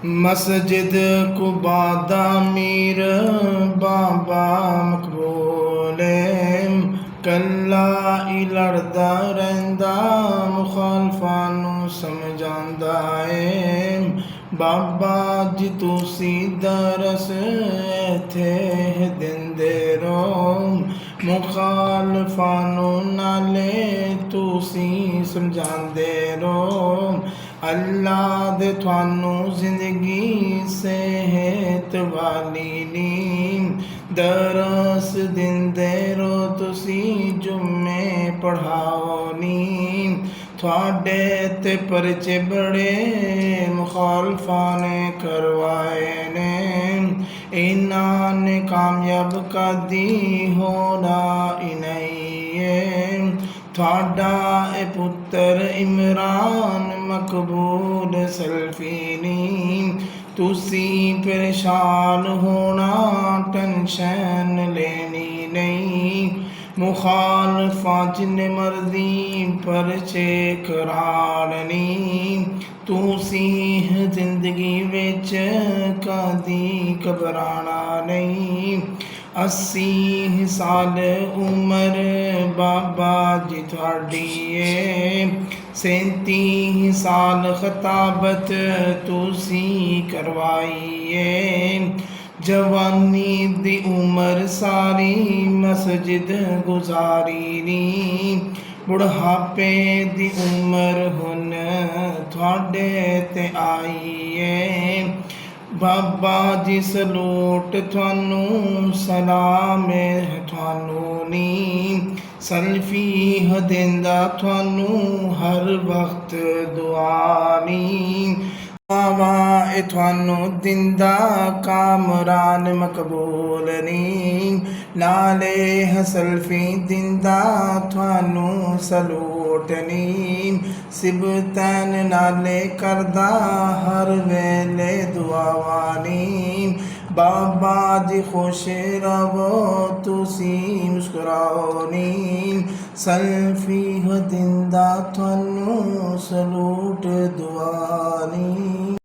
मस्जिद कुबादा मीर बाबा मकबूले कल्ला ही लड़दा रहिंदा मुखालफां नूं समझांदा है। बाबा जी तुसी दरस इत्थे दिंदे रहो मुखालफां नूं नाले तुसी समझांदे रहो। अल्लाह दे थानू जिंदगी सेहत वाली नीम दरस दिंदे रहो तुसी जुम्मे पढ़ाओ नीम। थोड़े ते परचे बड़े मुखालफां ने करवाए ने इन्हां ने कामयाब कदी होना ही नहीं है। थोड़ा ए पुत्र इमरान मकबूल सल्फीनी तुसी परेशान होना टेंशन लेनी नहीं। मुखालफा जिन्ने मर्जी परचे करानी तुसी जिंदगी विच कदी घबराना नहीं। 80 साल उम्र बाबा जी थोड़ी है 37 साल खताबत तुसी करवाई है। जवानी दी उम्र सारी मस्जिद गुजारी नी बुढ़ापे दी उम्र हुन थोड़े ते आई है। बाबा जी सलूट थानू सलाम थानू नी सल्फी देंदा थानू हर वक्त दुआ नी। बाबा थानू दिंदा कामरान मकबूल नी नाले सल्फी दिंदा थानू सलूट नी सिबतैन नाले करदा हर वेले दुआवानी। बाबा जी खुश रहो तुसी मुस्कुराओ नी सल्फी दिंदा थानू सलूट दुआनी।